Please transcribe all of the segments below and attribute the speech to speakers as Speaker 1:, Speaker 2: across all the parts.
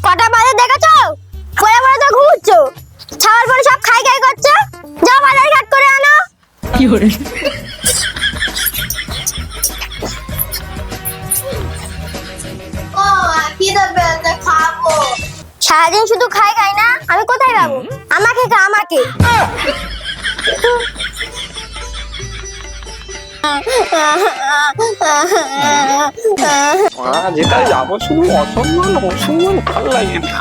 Speaker 1: কটা বাজে দেখেছো? পরে পরে তো ঘুমোচ্ছো। খাওয়ার পরে সব খাই খাই করছো। যাও বাজার ঘাট করে আনো।
Speaker 2: কি করে?
Speaker 1: ও কি দেবে খাবো? সারাদিন শুধু খাই খাই না, আমি কোথায় যাবো? আমাকে খা আমাকে।
Speaker 3: যেটা যাবো শুধু অসম্মান অসম্মান, ভালো লাগে না।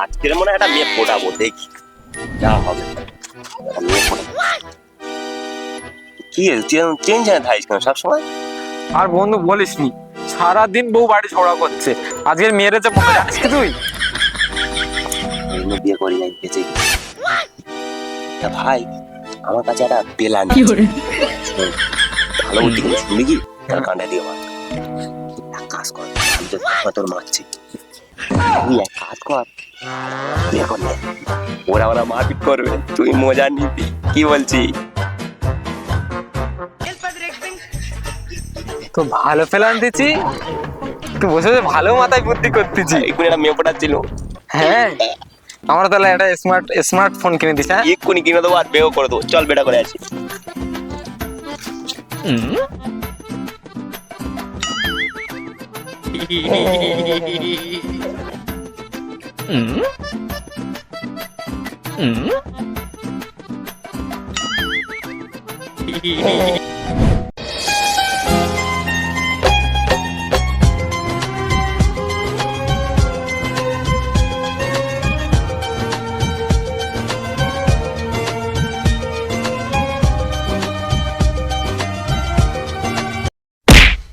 Speaker 4: আজকের মনে হয় একটা মেয়ে পটাবো, দেখি যা হবে। কি চেঞ্জ হয় থাকিস কেন সবসময়?
Speaker 3: আর বন্ধু বলিস নি, সারাদিন বউ বাড়ি ঝগড়া করছে। আজকের মেয়েরে যে বলে জানিস কি তুই?
Speaker 4: বিয়ে করি নাই, বেঁচে গেছি। তা ভাই, আমার কাছে একটা প্ল্যান
Speaker 2: কি
Speaker 4: আছে।
Speaker 2: করে?
Speaker 4: শোন, ভালো বুদ্ধি করে শুনবি কি? তার কান্ডা দিয়ে মার। এক কাজ কর, আমি তো তোর মারছি, তুই এক কাজ কর, বিয়ে কর না। ওরা ওরা মারপিট করবে, তুই মজা নিবি। কি বলছি?
Speaker 3: তো ভালো প্ল্যান দিচ্ছি, তুই বসে বসে ভালো মাথায় বুদ্ধি করতেছি।
Speaker 4: এক্ষুনি একটা মেয়ে পটাচ্ছিল।
Speaker 3: হ্যাঁ, আমরা তাহলে একটা স্মার্টফোন কিনে দিস। হ্যাঁ,
Speaker 4: এক্ষুনি কিনে দেবো আর বিয়েও করে দেবো। চল বেটা করে আসি।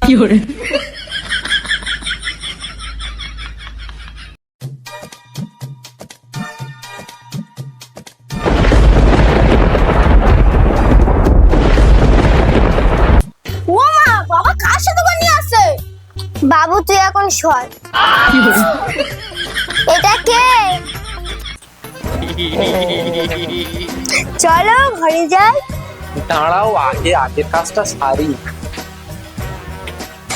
Speaker 2: কি করে?
Speaker 1: ও মা, বাবা কার সাথে করে নিয়ে আসছে? বাবু তুই এখন সর।
Speaker 2: কি করে?
Speaker 1: এটা কে? চলো ঘরে যাই।
Speaker 3: দাঁড়াও, আগে আগের কাজটা সারি।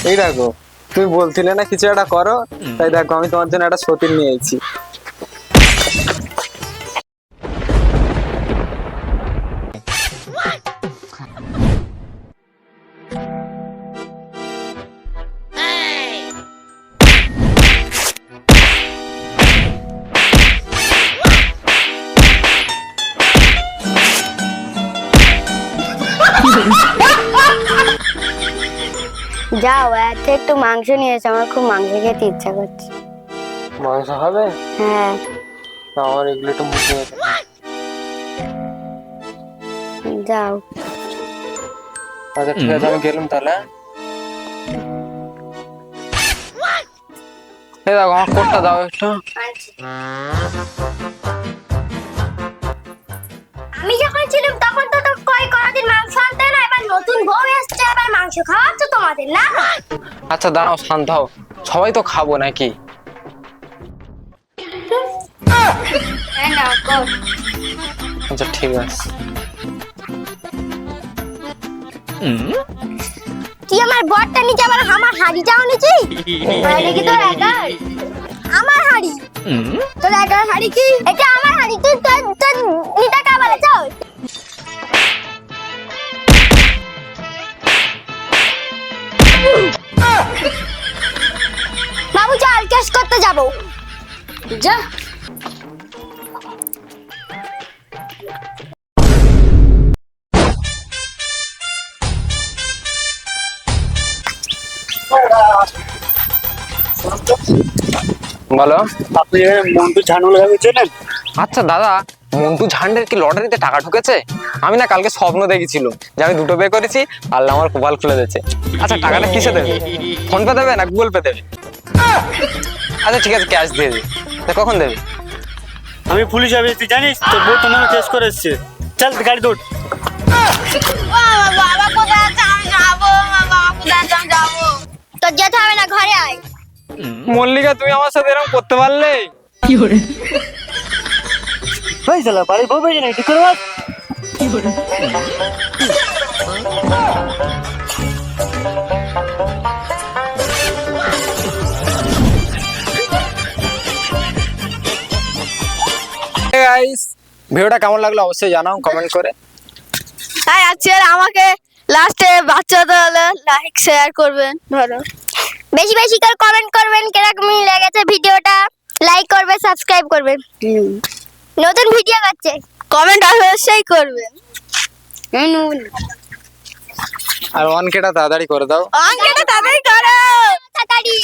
Speaker 3: এই দেখো, তুমি বলছিলে না কিছু একটা করো, তাই দেখো আমি তোমার জন্য একটা সতীন নিয়ে এসেছি।
Speaker 1: যাও এত একটু মাংস নিয়ে এসে, আমার খুব মাংস খেতে ইচ্ছা করছে।
Speaker 3: মাংস হবে?
Speaker 1: হ্যাঁ
Speaker 3: আমার এগুলো একটু মুখে
Speaker 1: যাও।
Speaker 3: আচ্ছা ঠিক আছে, আমি গেলাম তাহলে। এই দেখো আমার কোটটা দাও একটু।
Speaker 1: আমি যখন ছিলাম তখন তো তো কই কোনদিন মাংস আনতে না, এবার নতুন বউ এসেছে, এবার মাংস খাওয়াচ্ছ তোমাদের না?
Speaker 3: আচ্ছা দাঁড়াও, শান্ত হও, সবাই তো খাবো নাকি? আচ্ছা ঠিক আছে।
Speaker 1: তুই আমার বরটা নিচে, আবার আমার হাড়িটাও নিচি। হাড়ি কি তোর একার? আমার হাড়ি। তোর একার হাড়ি কি? এটা আমার হাড়ি, তুই তোর নিতে কা বলে? চল বাবু চল, কেস করতে যাবো। যা।
Speaker 3: বলো।
Speaker 5: আপনি মন্টু ঝানুল ভাবে চেনেন?
Speaker 3: আচ্ছা দাদা, মন্টু ঝান্ডের কি লটারিতে টাকা ঢুকেছে? আমি না কালকে স্বপ্ন দেখেছিল যে আমি দুটো বিয়ে করেছি, আল্লাহ আমার কপাল খুলে দিয়েছে। আচ্ছা টাকাটা কিসে দেবে? ফোন পে দেবে না গুগল পে দেবে? আচ্ছা ঠিক আছে, ক্যাশ দিয়ে দেবে। কখন দেবে?
Speaker 5: আমি পুলিশ অফিস, তুই জানিস তোর বউ তোর নামে কেস করে এসছে। চল গাড়ি দৌড়।
Speaker 1: বাবা কোথায় আছে আমি যাবো বাবা কোথায় আছে আমি যাবো তো যেতে হবে না ঘরে আয়
Speaker 3: মল্লিকা তুমি আমার সাথে এরকম করতে পারলে?
Speaker 2: Fiore.
Speaker 5: ভাই শালা বাড়ির বউ বেজে নাই ঠিক করে বল।
Speaker 2: Fiore.
Speaker 3: গাইস ভিডিওটা কেমন লাগলো অবশ্যই জানাও কমেন্ট করে।
Speaker 1: তাই আজকে আমাকে লাস্টে বাচ্চাদের হলে লাইক শেয়ার করবেন ধরো বেশি বেশি করে কমেন্ট করবেন কিরকম লেগেছে ভিডিওটা লাইক করবে সাবস্ক্রাইব করবেন নতুন ভিডিও করছে কমেন্ট অবশ্যই করবেন
Speaker 3: আর অনকেটা তাড়াতাড়ি করে দাও।
Speaker 1: অঙ্কটা তাড়াতাড়ি করো তাড়াতাড়ি